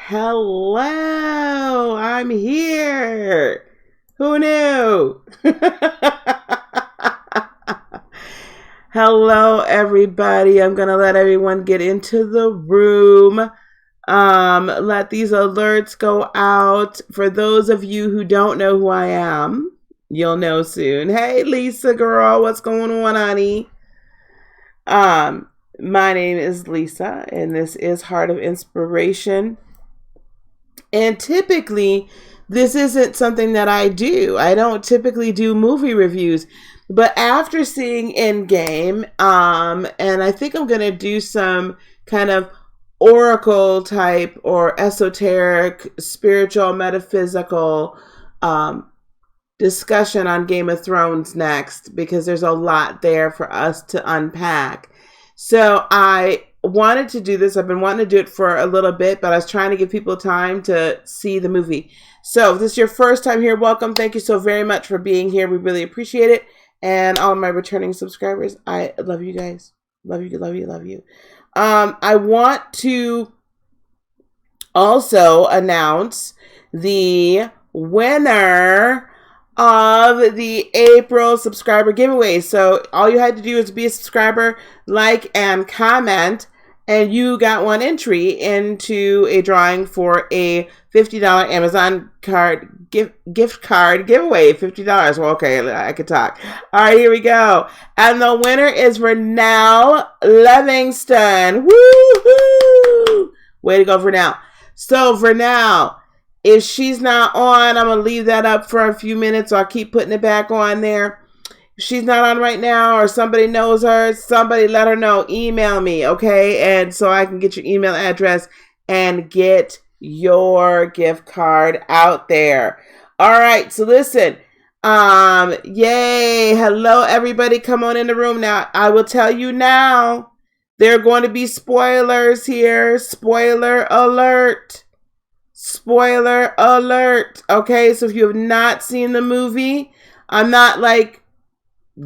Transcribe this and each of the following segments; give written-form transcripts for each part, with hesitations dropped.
Hello, I'm here. Who knew? Hello, everybody. I'm going to let everyone get into the room. Let these alerts go out. For those of you who don't know who I am, you'll know soon. Hey, Lisa girl, what's going on, honey? My name is Lisa, and this is Heart of Inspiration. And typically, this isn't something that I do. I don't typically do movie reviews. But after seeing Endgame, and I think I'm going to do some kind of oracle type or esoteric, spiritual, metaphysical discussion on Game of Thrones next, because there's a lot there for us to unpack. So I wanted to do this. I've been wanting to do it for a little bit, but I was trying to give people time to see the movie. So if this is your first time here, welcome. Thank you so very much for being here. We really appreciate it. And all of my returning subscribers, I love you guys. Love you, love you, love you. I want to also announce the winner of the April subscriber giveaway. So all you had to do is be a subscriber, like, and comment, and you got one entry into a drawing for a $50 Amazon gift card giveaway. $50. Well, okay, I could talk. All right, here we go. And the winner is Vernell Livingston. Woo-hoo! Way to go, Vernell. So, Vernell, if she's not on, I'm going to leave that up for a few minutes. So I'll keep putting it back on there. If she's not on right now, or somebody knows her, somebody let her know. Email me, okay? And so I can get your email address and get your gift card out there. All right, so listen. Yay. Hello, everybody. Come on in the room now. I will tell you now, there are going to be spoilers here. Spoiler alert. Spoiler alert. Okay, so if you have not seen the movie, I'm not like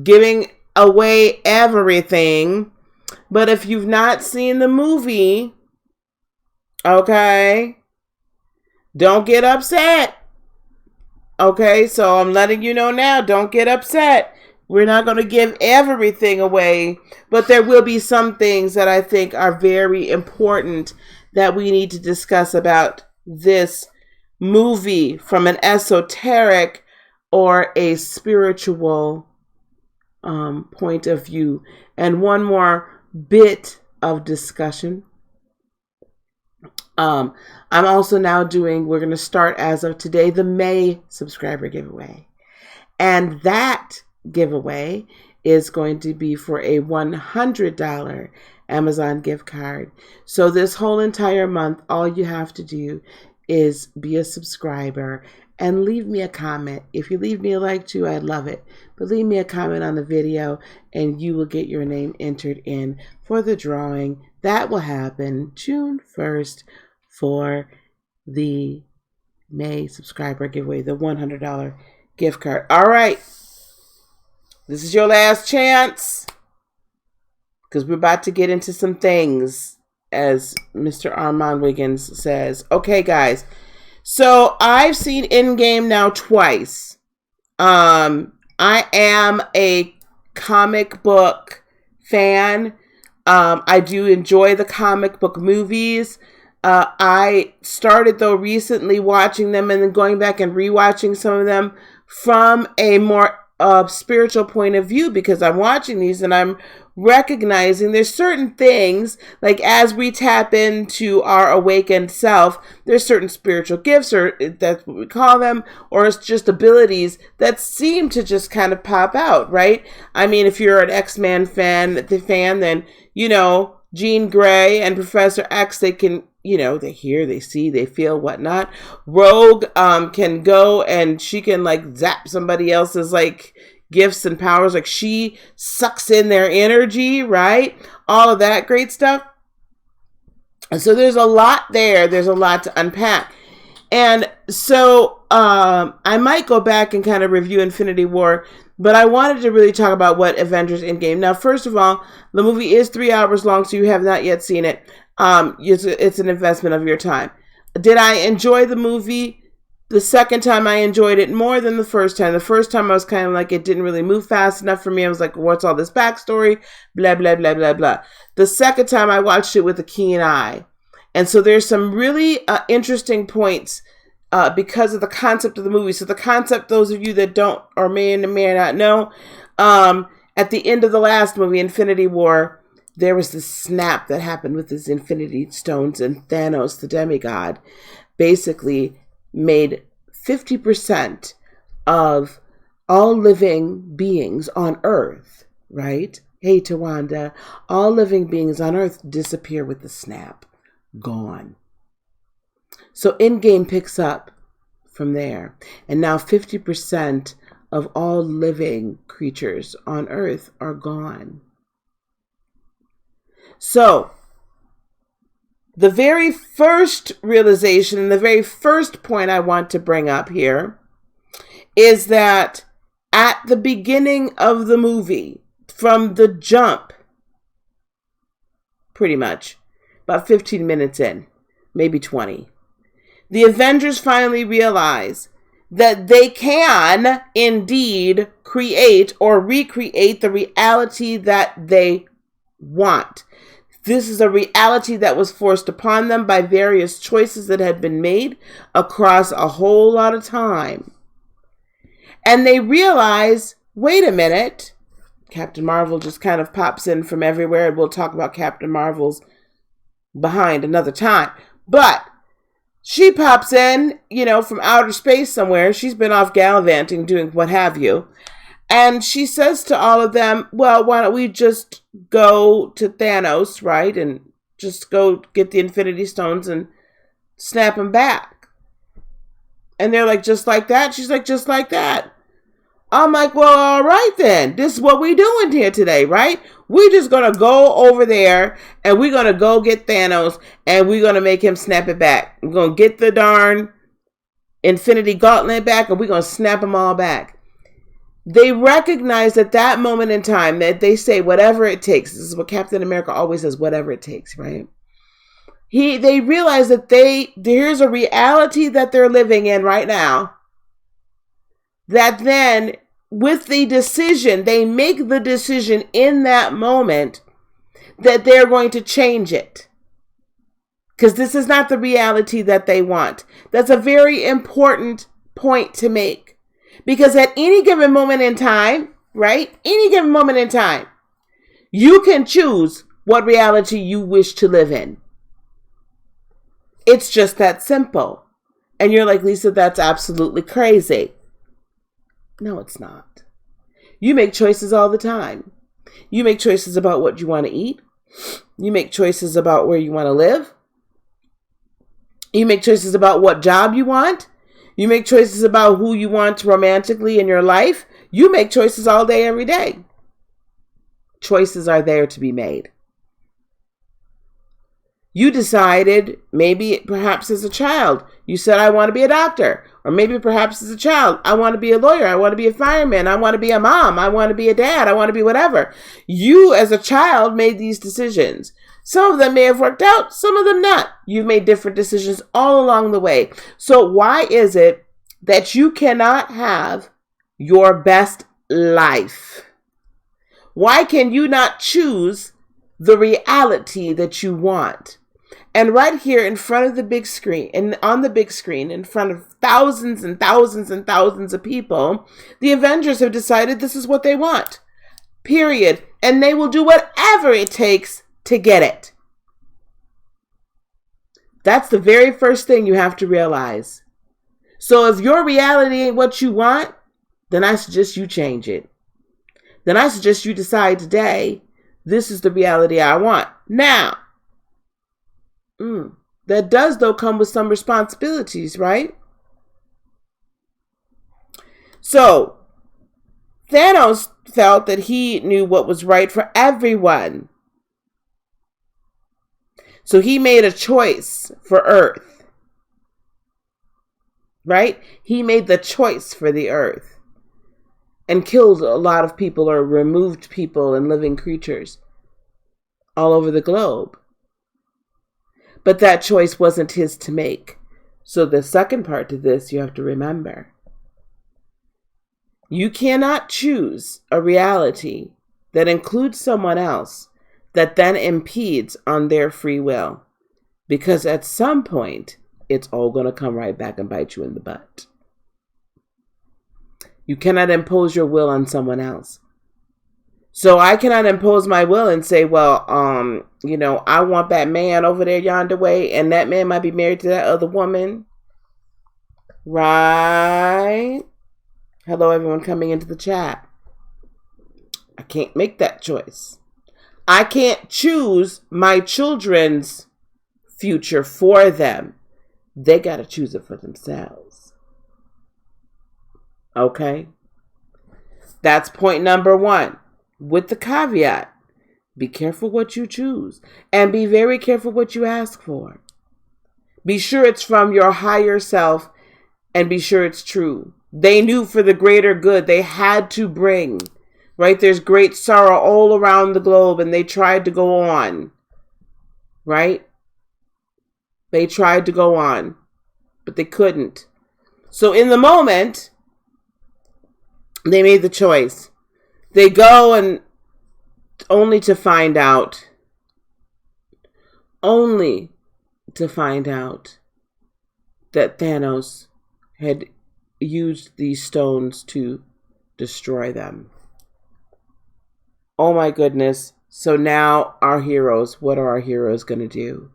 giving away everything, but if you've not seen the movie, okay, don't get upset. Okay, so I'm letting you know now, don't get upset. We're not going to give everything away, but there will be some things that I think are very important that we need to discuss about this movie from an esoteric or a spiritual point of view. And one more bit of discussion. I'm also now we're going to start as of today, the May subscriber giveaway. And that giveaway is going to be for a $100 Amazon gift card. So this whole entire month, all you have to do is be a subscriber and leave me a comment. If you leave me a like too, I'd love it. But leave me a comment on the video and you will get your name entered in for the drawing. That will happen June 1st for the May subscriber giveaway, the $100 gift card. All right. This is your last chance, because we're about to get into some things, as Mr. Armand Wiggins says. Okay, guys. So I've seen Endgame now twice. I am a comic book fan. I do enjoy the comic book movies. I started, though, recently watching them and then going back and rewatching some of them from a more spiritual point of view, because I'm watching these and I'm recognizing there's certain things, like as we tap into our awakened self, there's certain spiritual gifts, or that's what we call them, or it's just abilities that seem to just kind of pop out, right? I mean, if you're an X-Men fan, then, you know, Jean Grey and Professor X, they can, you know, they hear, they see, they feel, whatnot. Rogue can go and she can like zap somebody else's like gifts and powers, like she sucks in their energy, right? All of that great stuff. And so there's a lot there. There's a lot to unpack. And so I might go back and kind of review Infinity War, but I wanted to really talk about what Avengers Endgame. Now, first of all, the movie is 3 hours long, so you have not yet seen it. It's an investment of your time. Did I enjoy the movie? The second time I enjoyed it more than the first time. The first time I was kind of like, it didn't really move fast enough for me. I was like, what's all this backstory? Blah, blah, blah, blah, blah. The second time I watched it with a keen eye. And so there's some really interesting points because of the concept of the movie. So the concept, those of you that don't or may not know, at the end of the last movie, Infinity War, there was this snap that happened with his Infinity Stones, and Thanos, the demigod, basically made 50% of all living beings on Earth, right? Hey, Tawanda, all living beings on Earth disappear with the snap. Gone. So Endgame picks up from there. And now 50% of all living creatures on Earth are gone. So the very first realization and the very first point I want to bring up here is that at the beginning of the movie, from the jump, pretty much, about 15 minutes in, maybe 20, the Avengers finally realize that they can indeed create or recreate the reality that they want. This is a reality that was forced upon them by various choices that had been made across a whole lot of time. And they realize, wait a minute, Captain Marvel just kind of pops in from everywhere, and we'll talk about Captain Marvel's behind another time. But she pops in, from outer space somewhere. She's been off gallivanting, doing what have you. And she says to all of them, well, why don't we just go to Thanos, right? And just go get the Infinity Stones and snap them back. And they're like, just like that? She's like, just like that. I'm like, well, all right then. This is what we doing here today, right? We just going to go over there and we're going to go get Thanos and we're going to make him snap it back. We're going to get the darn Infinity Gauntlet back and we're going to snap them all back. They recognize at that moment in time that they say whatever it takes. This is what Captain America always says, whatever it takes, right? They realize that there's a reality that they're living in right now. That then, with the decision, they make the decision in that moment that they're going to change it. Because this is not the reality that they want. That's a very important point to make. Because at any given moment in time, right? Any given moment in time, you can choose what reality you wish to live in. It's just that simple. And you're like, Lisa, that's absolutely crazy. No, it's not. You make choices all the time. You make choices about what you want to eat. You make choices about where you want to live. You make choices about what job you want. You make choices about who you want romantically in your life. You make choices all day, every day. Choices are there to be made. You decided, perhaps as a child, you said, I want to be a doctor. Or maybe perhaps as a child, I want to be a lawyer. I want to be a fireman. I want to be a mom. I want to be a dad. I want to be whatever. You as a child made these decisions. Some of them may have worked out, some of them not. You've made different decisions all along the way. So why is it that you cannot have your best life? Why can you not choose the reality that you want? And right here in front of the big screen, and on the big screen, in front of thousands and thousands and thousands of people, the Avengers have decided this is what they want. Period. And they will do whatever it takes to get it. That's the very first thing you have to realize. So if your reality ain't what you want, then I suggest you change it. Then I suggest you decide today, this is the reality I want. Now, that does, though, come with some responsibilities, right? So, Thanos felt that he knew what was right for everyone. So he made a choice for Earth. Right? He made the choice for the Earth. And killed a lot of people or removed people and living creatures all over the globe. But that choice wasn't his to make. So the second part to this, you have to remember. You cannot choose a reality that includes someone else that then impedes on their free will. Because at some point, it's all going to come right back and bite you in the butt. You cannot impose your will on someone else. So I cannot impose my will and say, well, I want that man over there yonder way, and that man might be married to that other woman. Right? Hello, everyone coming into the chat. I can't make that choice. I can't choose my children's future for them. They got to choose it for themselves. Okay? That's point number one. With the caveat, be careful what you choose. And be very careful what you ask for. Be sure it's from your higher self, and be sure it's true. They knew for the greater good they had to bring. Right? There's great sorrow all around the globe, and they tried to go on. Right? They tried to go on, but they couldn't. So in the moment, they made the choice. They go and only to find out that Thanos had used these stones to destroy them. Oh my goodness. So now our heroes, what are our heroes going to do?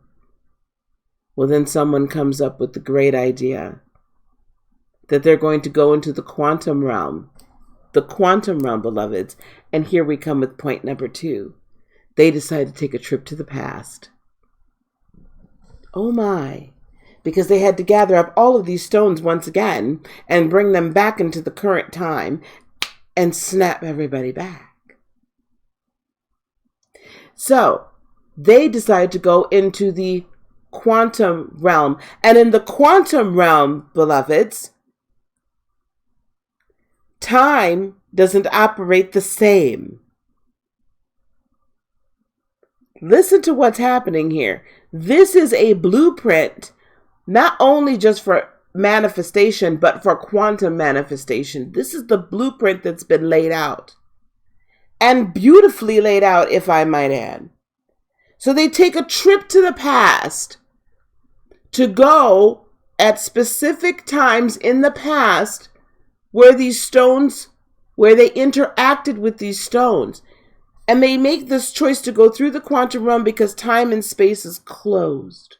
Well, then someone comes up with the great idea that they're going to go into the quantum realm. The quantum realm, beloveds. And here we come with point number 2. They decide to take a trip to the past. Oh my. Because they had to gather up all of these stones once again and bring them back into the current time and snap everybody back. So they decide to go into the quantum realm. And in the quantum realm, beloveds, time doesn't operate the same. Listen to what's happening here. This is a blueprint, not only just for manifestation, but for quantum manifestation. This is the blueprint that's been laid out. And beautifully laid out, if I might add. So they take a trip to the past to go at specific times in the past where these stones, where they interacted with these stones. And they make this choice to go through the quantum realm because time and space is closed.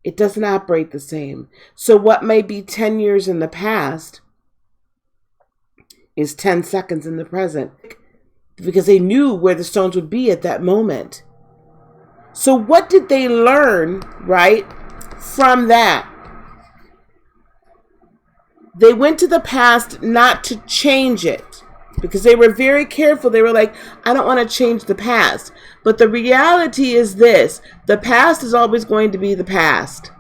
It doesn't operate the same. So what may be 10 years in the past is 10 seconds in the present. Because they knew where the stones would be at that moment. So what did they learn, right, from that? They went to the past not to change it. Because they were very careful. They were like, I don't want to change the past. But the reality is this. The past is always going to be the past.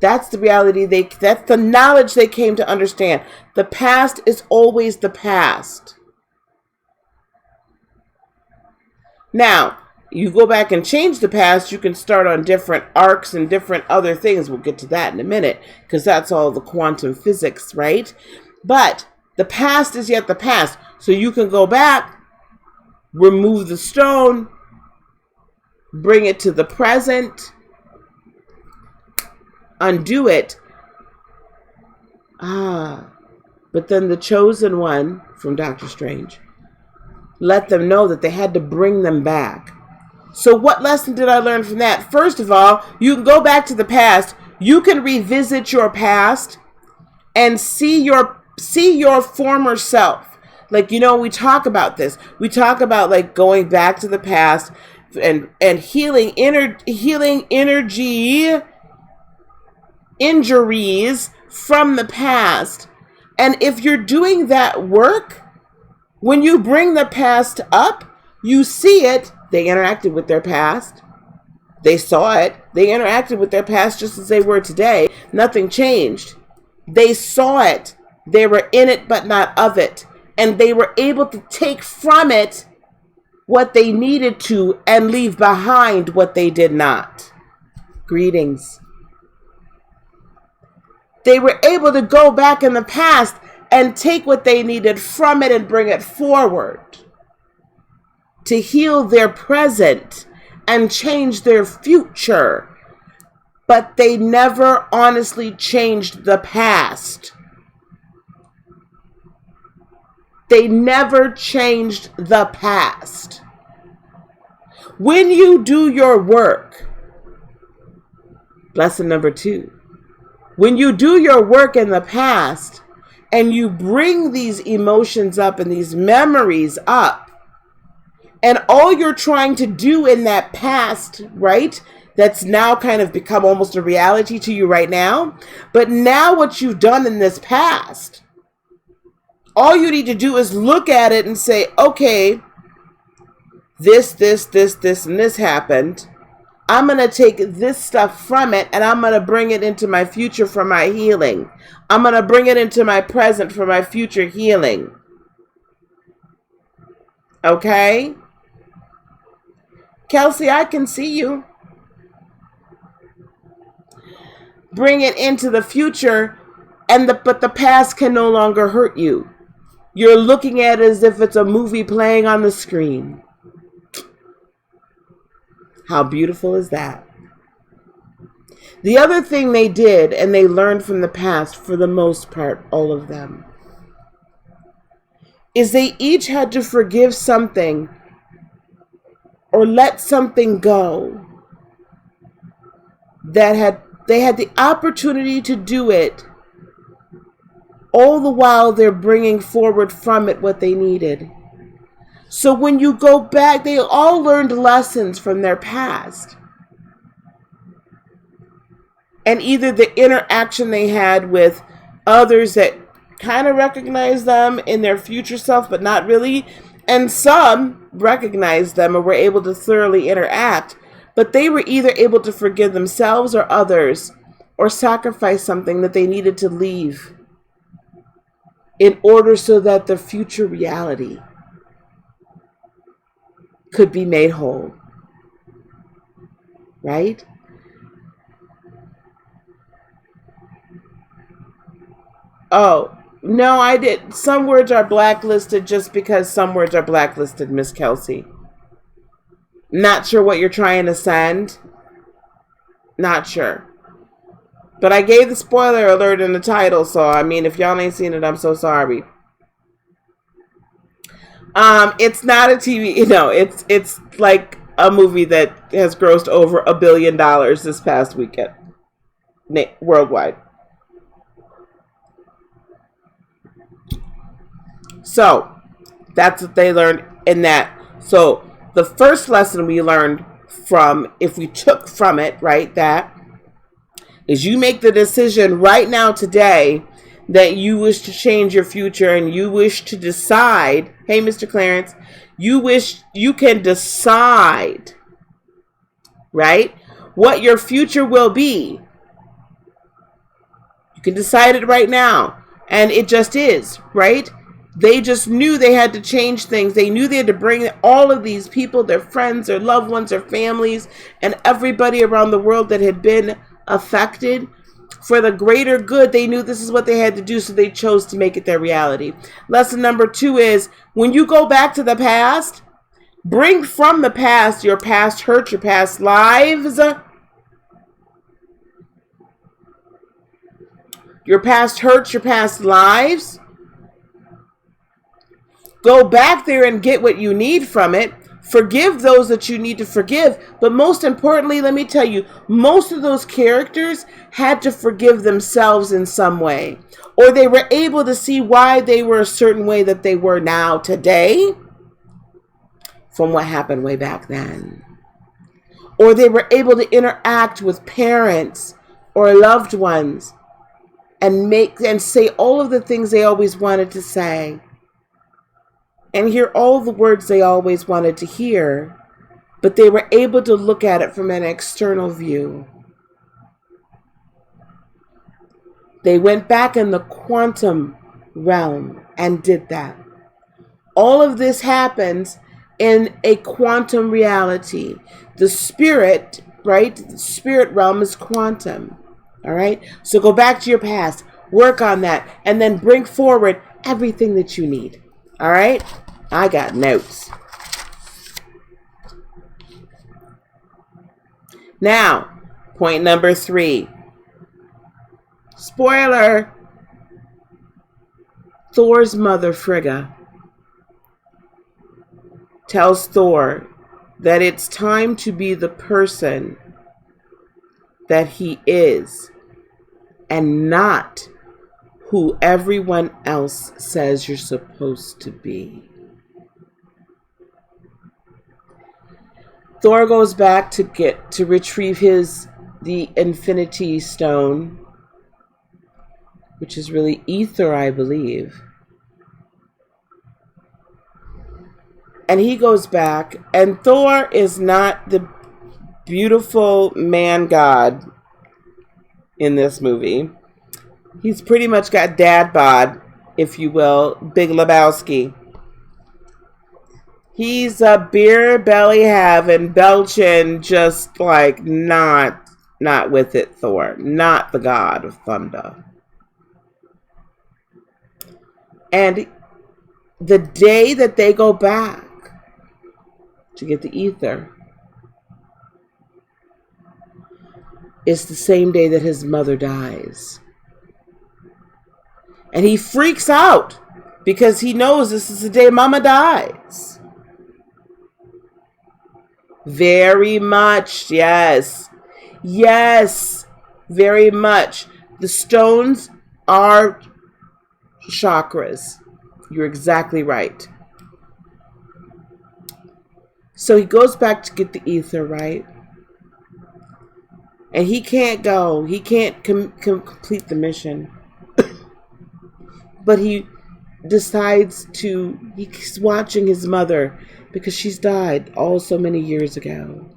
That's the reality. That's the knowledge they came to understand. The past is always the past. Now, you go back and change the past, you can start on different arcs and different other things. We'll get to that in a minute, because that's all the quantum physics, right? But the past is yet the past. So you can go back, remove the stone, bring it to the present, undo it. But then the chosen one from Doctor Strange let them know that they had to bring them back. So what lesson did I learn from that? First of all, you can go back to the past. You can revisit your past and see your former self. Like, we talk about this. We talk about like going back to the past and healing injuries from the past. And if you're doing that work, when you bring the past up, you see it. They interacted with their past. They saw it. They interacted with their past just as they were today. Nothing changed. They saw it. They were in it, but not of it. And they were able to take from it what they needed to and leave behind what they did not. Greetings. They were able to go back in the past and take what they needed from it and bring it forward to heal their present and change their future. But they never honestly changed the past. They never changed the past. When you do your work, lesson number 2, when you do your work in the past and you bring these emotions up and these memories up, and all you're trying to do in that past, right, that's now kind of become almost a reality to you right now, but now what you've done in this past, all you need to do is look at it and say, okay, this, and this happened. I'm going to take this stuff from it and I'm going to bring it into my future for my healing. I'm going to bring it into my present for my future healing. Okay? Kelsey, I can see you. Bring it into the future, but the past can no longer hurt you. You're looking at it as if it's a movie playing on the screen. How beautiful is that? The other thing they did, and they learned from the past, for the most part, all of them, is they each had to forgive something or let something go that they had the opportunity to do it, all the while they're bringing forward from it what they needed. So when you go back, they all learned lessons from their past. And either the interaction they had with others that kind of recognized them in their future self, but not really, and some recognized them and were able to thoroughly interact, but they were either able to forgive themselves or others, or sacrifice something that they needed to leave in order so that the future reality could be made whole. Right? Oh, no, I did. Some words are blacklisted just because some words are blacklisted, Miss Kelsey. Not sure what you're trying to send. Not sure. But I gave the spoiler alert in the title, so I mean, if y'all ain't seen it, I'm so sorry. It's not a TV, no, it's like a movie that has grossed over $1 billion this past weekend, worldwide. So, that's what they learned in that. So, the first lesson we learned from, if we took from it, right, that is you make the decision right now today that you wish to change your future and you wish to decide, hey, Mr. Clarence, you can decide, right, what your future will be. You can decide it right now. And it just is, right? They just knew they had to change things. They knew they had to bring all of these people, their friends, their loved ones, their families, and everybody around the world that had been affected for the greater good. They knew this is what they had to do, so they chose to make it their reality. Lesson number 2 is, when you go back to the past, bring from the past your past hurt, your past lives, your past hurts, your past lives. Go back there and get what you need from it. Forgive those that you need to forgive. But most importantly, let me tell you, most of those characters had to forgive themselves in some way. Or they were able to see why they were a certain way that they were now today from what happened way back then. Or they were able to interact with parents or loved ones and say all of the things they always wanted to say. And hear all the words they always wanted to hear, but they were able to look at it from an external view. They went back in the quantum realm and did that. All of this happens in a quantum reality. The spirit, right? The spirit realm is quantum. All right? So go back to your past, work on that, and then bring forward everything that you need. All right? I got notes. Now, point number 3. Spoiler. Thor's mother, Frigga, tells Thor that it's time to be the person that he is and not who everyone else says you're supposed to be. Thor goes back to retrieve the Infinity Stone, which is really ether, I believe. And he goes back, and Thor is not the beautiful man god in this movie. He's pretty much got dad bod, if you will, Big Lebowski. He's a beer belly having, belching, just like not with it, Thor. Not the god of thunder. And the day that they go back to get the ether is the same day that his mother dies. And he freaks out because he knows this is the day Mama dies. Very much, yes. Yes, very much. The stones are chakras. You're exactly right. So he goes back to get the ether, right? And he can't go. He can't complete the mission. But he decides he's watching his mother because she's died all so many years ago.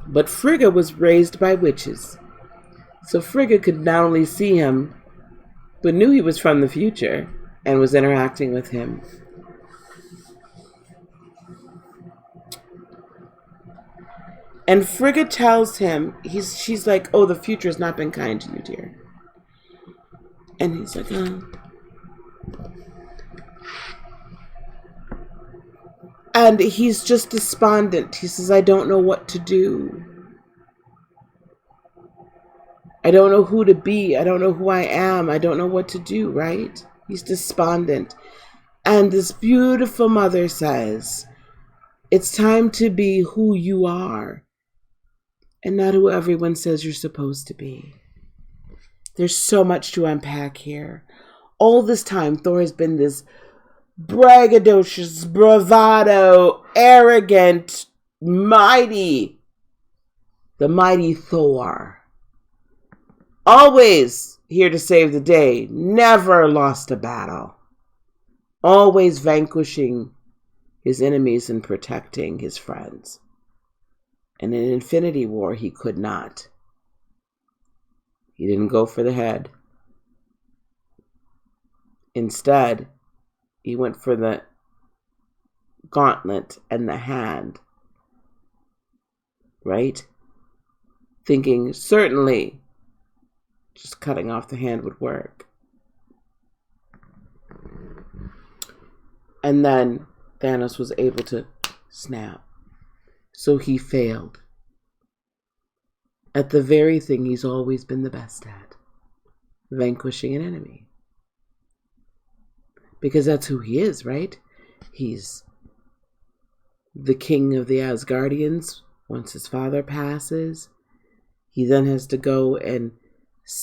But Frigga was raised by witches. So Frigga could not only see him, but knew he was from the future and was interacting with him. And Frigga tells him, she's like, oh, the future has not been kind to you, dear. And he's like, oh. And he's just despondent. He says, I don't know what to do. I don't know who to be. I don't know who I am. I don't know what to do, right? He's despondent. And this beautiful mother says, it's time to be who you are and not who everyone says you're supposed to be. There's so much to unpack here. All this time, Thor has been this braggadocious, bravado, arrogant, mighty, the mighty Thor. Always here to save the day, never lost a battle. Always vanquishing his enemies and protecting his friends. And in Infinity War, he could not. He didn't go for the head. Instead, he went for the gauntlet and the hand. Right? Thinking certainly just cutting off the hand would work. And then Thanos was able to snap. So he failed at the very thing he's always been the best at, vanquishing an enemy. Because that's who he is, right? He's the king of the Asgardians once his father passes. He then has to go and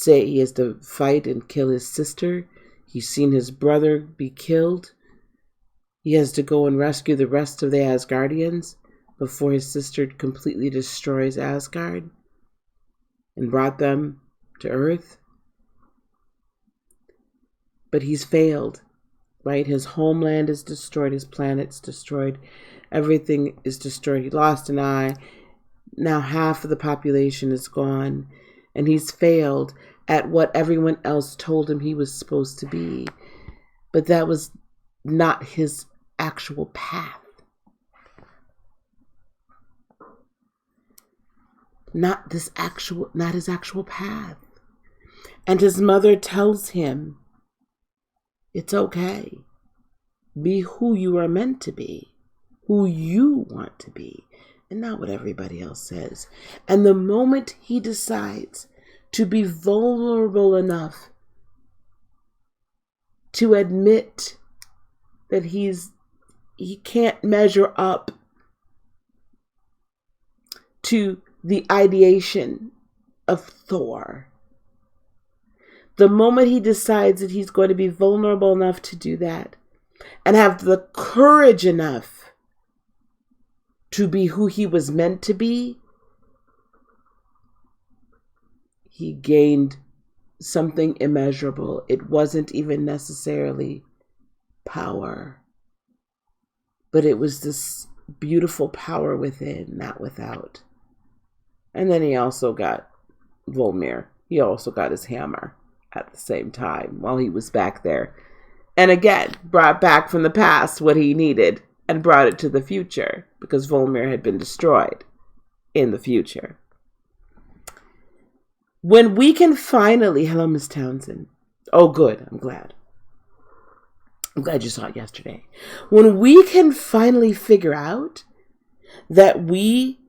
he has to fight and kill his sister. He's seen his brother be killed. He has to go and rescue the rest of the Asgardians before his sister completely destroys Asgard and brought them to Earth. But he's failed, right? His homeland is destroyed, his planet's destroyed, everything is destroyed. He lost an eye. Now half of the population is gone, and he's failed at what everyone else told him he was supposed to be. But that was not his actual path. not his actual path. And his mother tells him, it's okay. Be who you are meant to be, who you want to be, and not what everybody else says. And the moment he decides to be vulnerable enough to admit that he can't measure up to the ideation of Thor, the moment he decides that he's going to be vulnerable enough to do that and have the courage enough to be who he was meant to be, he gained something immeasurable. It wasn't even necessarily power, but it was this beautiful power within, not without. And then he also got Volmir. He also got his hammer at the same time while he was back there. And again, brought back from the past what he needed and brought it to the future because Volmir had been destroyed in the future. When we can finally... Hello, Miss Townsend. Oh, good. I'm glad. I'm glad you saw it yesterday. When we can finally figure out that we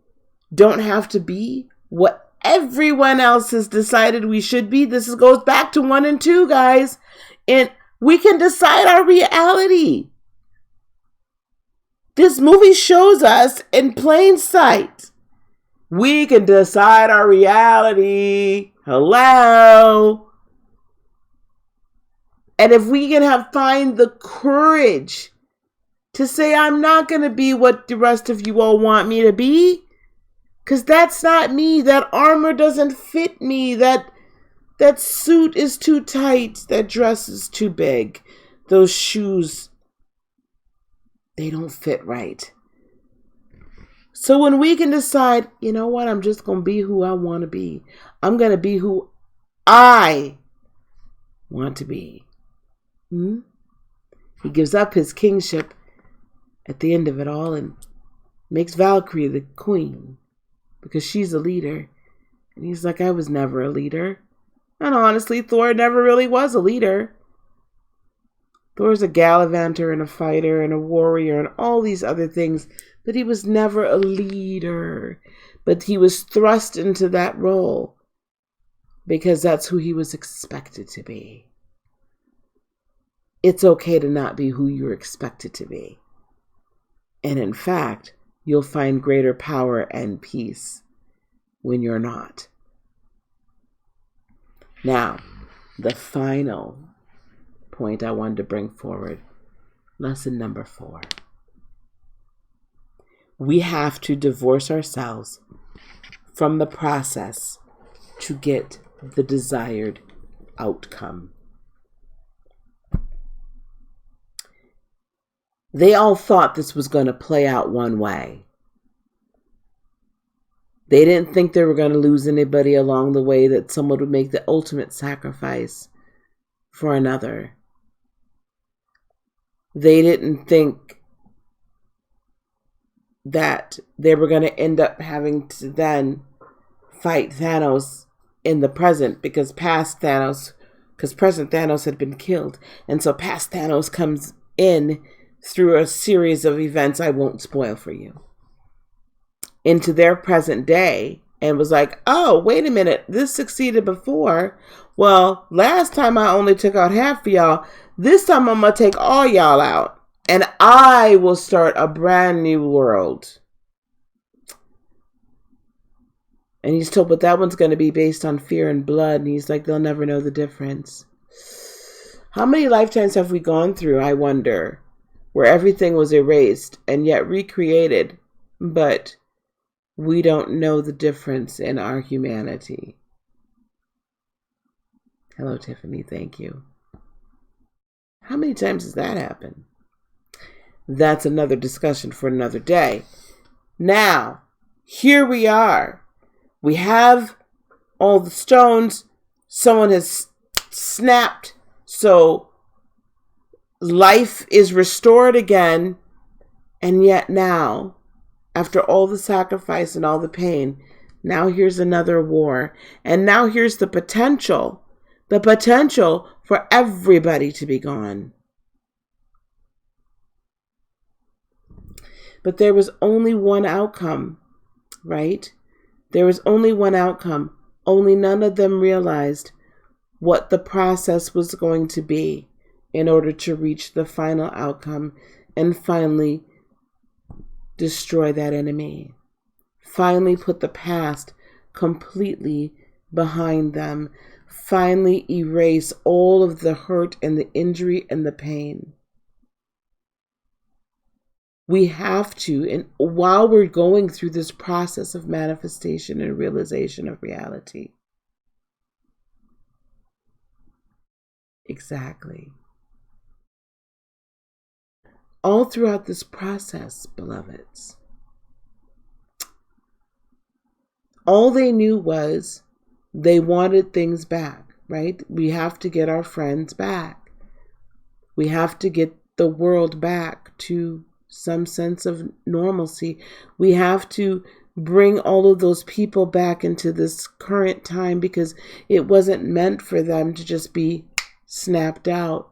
don't have to be what everyone else has decided we should be. This goes back to 1 and 2, guys. And we can decide our reality. This movie shows us in plain sight. We can decide our reality. Hello. And if we can find the courage to say, I'm not going to be what the rest of you all want me to be, because that's not me. That armor doesn't fit me. That suit is too tight. That dress is too big. Those shoes, they don't fit right. So when we can decide, you know what, I'm just going to be who I want to be. I'm going to be who I want to be. He gives up his kingship at the end of it all and makes Valkyrie the queen because she's a leader. And he's like, I was never a leader. And honestly, Thor never really was a leader. Thor's a gallivanter and a fighter and a warrior and all these other things, but he was never a leader. But he was thrust into that role because that's who he was expected to be. It's okay to not be who you're expected to be. And in fact, you'll find greater power and peace when you're not. Now, the final point I wanted to bring forward, lesson number 4. We have to divorce ourselves from the process to get the desired outcome. They all thought this was going to play out one way. They didn't think they were going to lose anybody along the way, that someone would make the ultimate sacrifice for another. They didn't think that they were going to end up having to then fight Thanos in the present because present Thanos had been killed. And so past Thanos comes in through a series of events I won't spoil for you, into their present day, and was like, oh, wait a minute, this succeeded before. Well, last time I only took out half of y'all. This time I'm going to take all y'all out, and I will start a brand new world. And he's told, but that one's going to be based on fear and blood. And he's like, they'll never know the difference. How many lifetimes have we gone through, I wonder, where everything was erased and yet recreated, but we don't know the difference in our humanity? Hello, Tiffany. Thank you. How many times has that happened? That's another discussion for another day. Now, here we are. We have all the stones. Someone has snapped. So life is restored again. And yet now, after all the sacrifice and all the pain, Now here's another war. And now here's the potential for everybody to be gone. But there was only one outcome, right? There was only one outcome. Only none of them realized what the process was going to be in order to reach the final outcome and finally destroy that enemy. Finally put the past completely behind them. Finally erase all of the hurt and the injury and the pain. We have to, and while we're going through this process of manifestation and realization of reality. Exactly. All throughout this process, beloveds, all they knew was they wanted things back, right? We have to get our friends back. We have to get the world back to some sense of normalcy. We have to bring all of those people back into this current time because it wasn't meant for them to just be snapped out.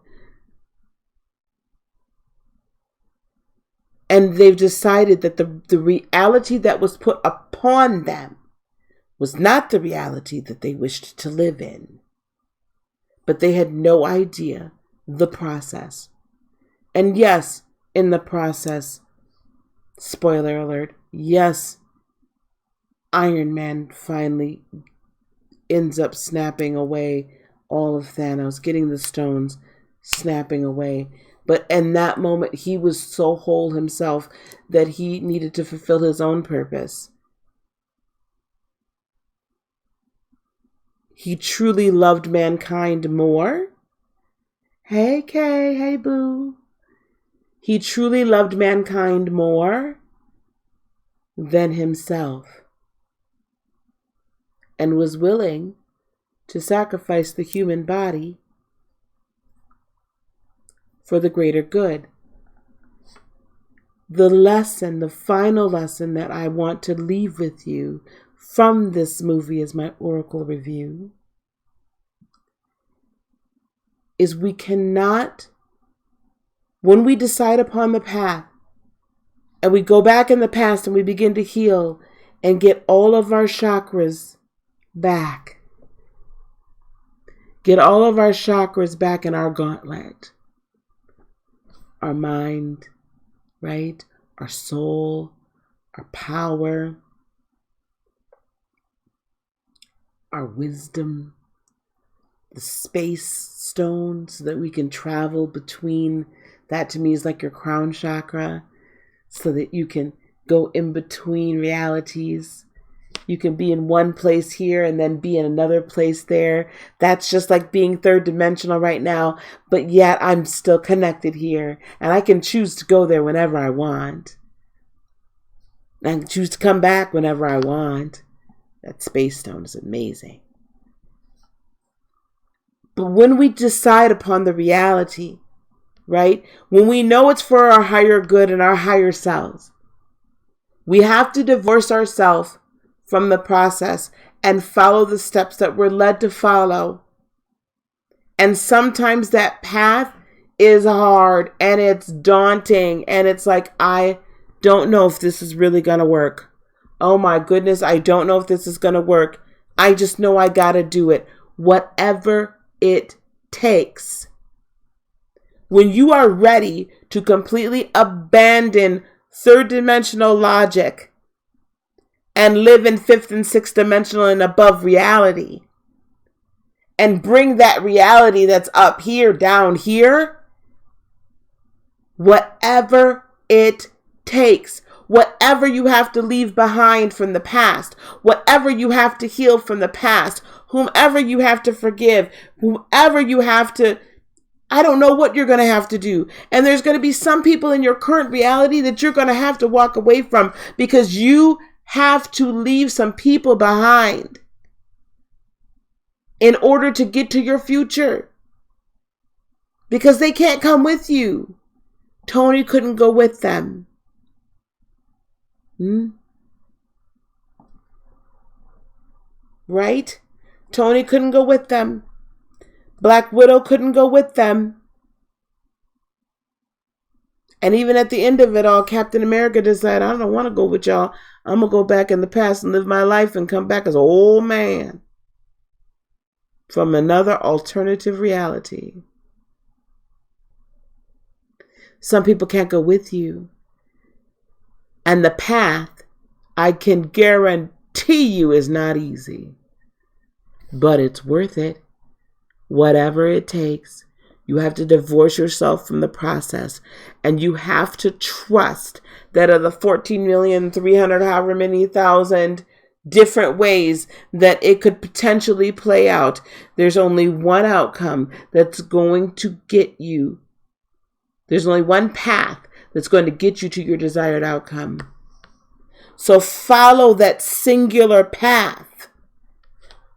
And they've decided that the reality that was put upon them was not the reality that they wished to live in. But they had no idea the process. And yes, in the process, spoiler alert, yes, Iron Man finally ends up snapping away all of Thanos, getting the stones, snapping away. But in that moment, he was so whole himself that he needed to fulfill his own purpose. He truly loved mankind more. Hey, Kay. Hey, Boo. He truly loved mankind more than himself and was willing to sacrifice the human body for the greater good. The lesson, the final lesson that I want to leave with you from this movie as my Oracle review is we cannot, when we decide upon the path and we go back in the past and we begin to heal and get all of our chakras back, get all of our chakras back in our gauntlet, our mind, right? Our soul, our power, our wisdom, the space stone so that we can travel between. That to me is like your crown chakra, so that you can go in between realities. You can be in one place here and then be in another place there. That's just like being third dimensional right now, but yet I'm still connected here. And I can choose to go there whenever I want. I can choose to come back whenever I want. That space stone is amazing. But when we decide upon the reality, right? When we know it's for our higher good and our higher selves, we have to divorce ourselves from the process and follow the steps that we're led to follow. And sometimes that path is hard and it's daunting and it's like, I don't know if this is really going to work. Oh my goodness, I don't know if this is going to work. I just know I got to do it. Whatever it takes. When you are ready to completely abandon third dimensional logic and live in fifth and sixth dimensional and above reality, and bring that reality that's up here down here, whatever it takes, whatever you have to leave behind from the past, whatever you have to heal from the past, whomever you have to forgive, whomever you have to, I don't know what you're going to have to do. And there's going to be some people in your current reality that you're going to have to walk away from because you have to leave some people behind in order to get to your future. Because they can't come with you. Tony couldn't go with them. right? Tony couldn't go with them. Black Widow couldn't go with them. And even at the end of it all, Captain America decided, I don't want to go with y'all. I'm going to go back in the past and live my life and come back as an old man from another alternative reality. Some people can't go with you. And the path, I can guarantee you, is not easy. But it's worth it. Whatever it takes. You have to divorce yourself from the process. And you have to trust that of the 14,300,000, however many thousand different ways that it could potentially play out, there's only one outcome that's going to get you. There's only one path that's going to get you to your desired outcome. So follow that singular path,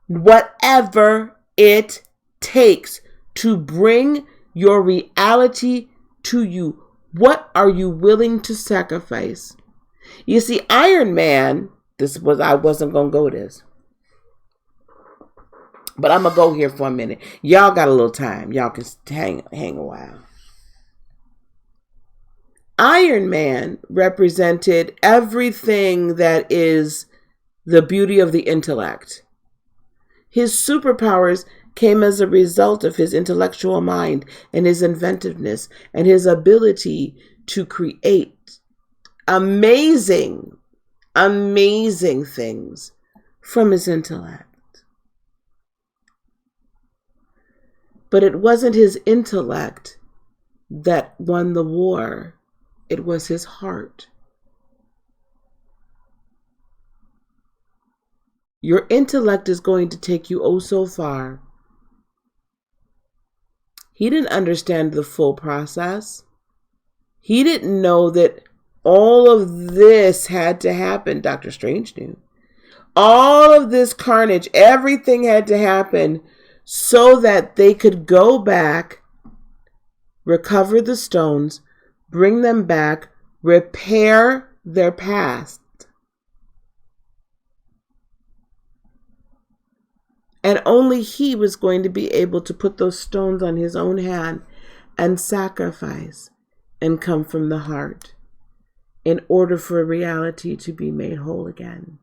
whatever it takes to bring your reality to you. What are you willing to sacrifice? You see, Iron Man, I wasn't going to go this. But I'm going to go here for a minute. Y'all got a little time. Y'all can hang a while. Iron Man represented everything that is the beauty of the intellect. His superpowers came as a result of his intellectual mind and his inventiveness and his ability to create amazing things from his intellect. But it wasn't his intellect that won the war. It was his heart. Your intellect is going to take you oh so far. He didn't understand the full process. He didn't know that all of this had to happen. Doctor Strange knew. All of this carnage, everything had to happen so that they could go back, recover the stones, bring them back, repair their past. And only he was going to be able to put those stones on his own hand and sacrifice and come from the heart in order for reality to be made whole again.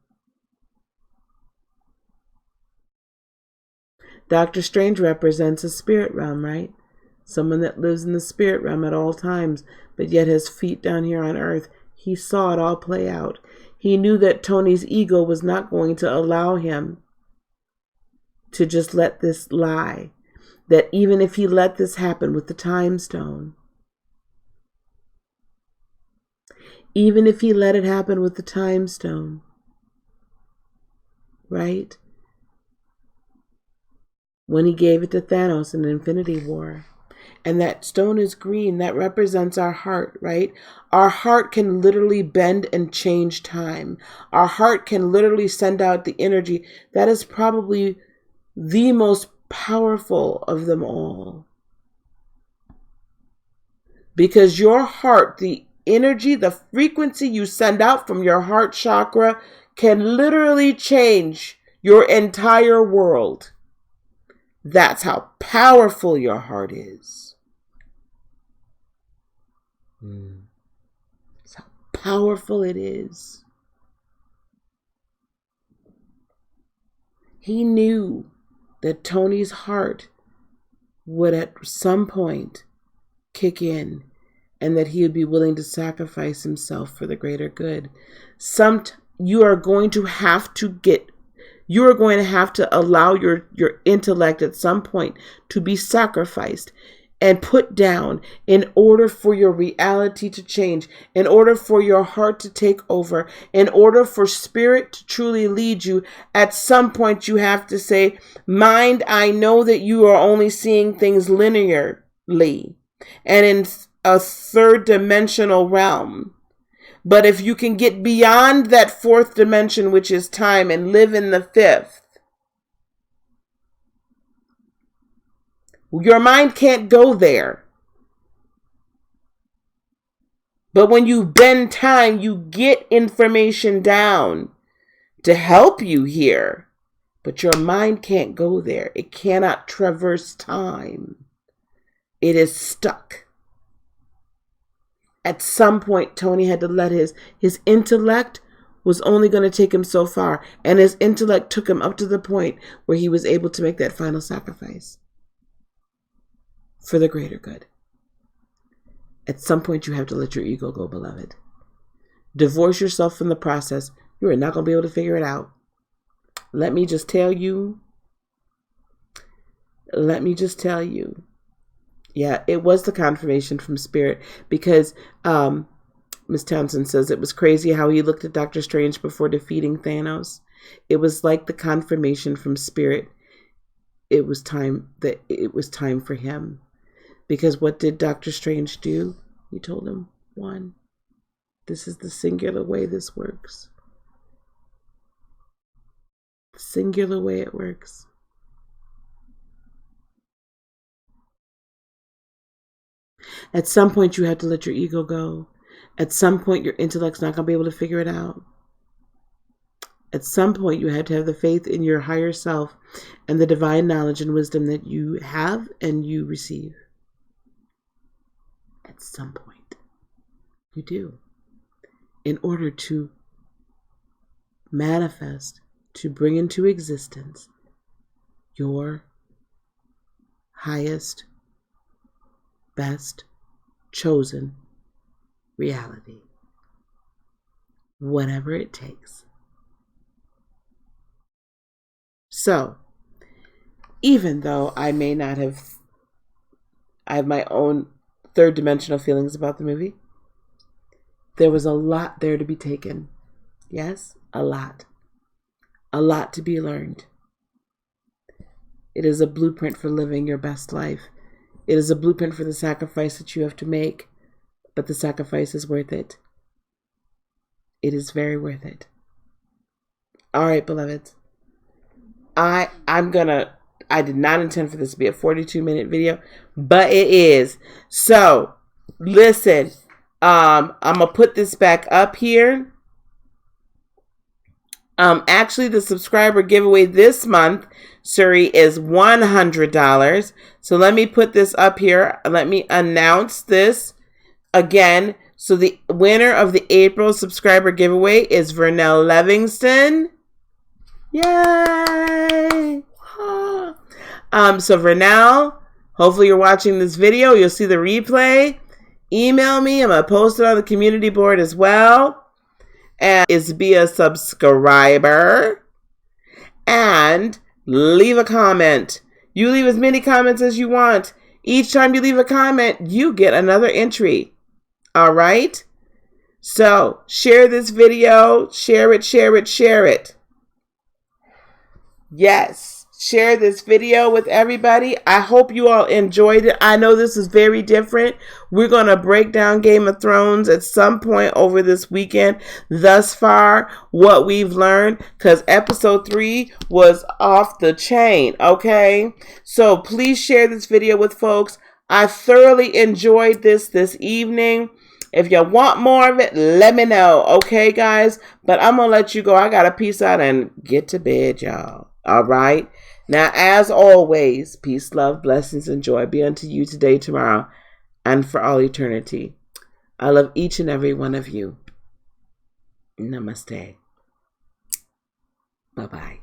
Doctor Strange represents a spirit realm, right? Someone that lives in the spirit realm at all times, but yet has feet down here on earth. He saw it all play out. He knew that Tony's ego was not going to allow him to just let this lie. That even if he let this happen with the time stone, even if he let it happen with the time stone, right? When he gave it to Thanos in Infinity War. And that stone is green. That represents our heart, right? Our heart can literally bend and change time. Our heart can literally send out the energy. That is probably the most powerful of them all. Because your heart, the energy, the frequency you send out from your heart chakra can literally change your entire world. That's how powerful your heart is. That's how powerful it is. He knew that Tony's heart would at some point kick in and that he would be willing to sacrifice himself for the greater good. You are going to have to allow your intellect at some point to be sacrificed and put down in order for your reality to change, in order for your heart to take over, in order for spirit to truly lead you. At some point you have to say, mind, I know that you are only seeing things linearly and in a third dimensional realm. But if you can get beyond that fourth dimension, which is time, and live in the fifth, your mind can't go there. But when you bend time, you get information down to help you here But your mind can't go there. It cannot traverse time. It is stuck. At some point, Tony had to let his intellect was only going to take him so far. And his intellect took him up to the point where he was able to make that final sacrifice for the greater good. At some point, you have to let your ego go, beloved. Divorce yourself from the process. You are not going to be able to figure it out. Let me just tell you. Yeah, it was the confirmation from Spirit, because Miss Townsend says it was crazy how he looked at Doctor Strange before defeating Thanos. It was like the confirmation from Spirit. It was time for him. Because what did Doctor Strange do? He told him, one, this is the singular way this works. The singular way it works. At some point, you have to let your ego go. At some point, your intellect's not going to be able to figure it out. At some point, you have to have the faith in your higher self and the divine knowledge and wisdom that you have and you receive. At some point, you do. In order to manifest, to bring into existence your highest, best, chosen reality. Whatever it takes. So, even though I may not have, I have my own third dimensional feelings about the movie, there was a lot there to be taken. Yes, a lot. A lot to be learned. It is a blueprint for living your best life. It is a blueprint for the sacrifice that you have to make, but the sacrifice is worth it. It is very worth it. All right, beloveds. I did not intend for this to be a 42-minute video, but it is. So, listen, I'm going to put this back up here. Actually, the subscriber giveaway this month, Suri, is $100. So let me put this up here. Let me announce this again. So the winner of the April subscriber giveaway is Vernell Livingston. Yay! So Vernell, hopefully you're watching this video. You'll see the replay. Email me. I'm going to post it on the community board as well. And be a subscriber and leave a comment. You leave as many comments as you want. Each time you leave a comment, you get another entry. All right? So share this video. Share it, share it, share it. Yes. Share this video with everybody. I hope you all enjoyed it. I know this is very different. We're going to break down Game of Thrones at some point over this weekend. Thus far, what we've learned, because episode 3 was off the chain, okay? So please share this video with folks. I thoroughly enjoyed this evening. If you want more of it, let me know, okay, guys? But I'm going to let you go. I got to peace out and get to bed, y'all. All right? Now, as always, peace, love, blessings, and joy be unto you today, tomorrow, and for all eternity. I love each and every one of you. Namaste. Bye-bye.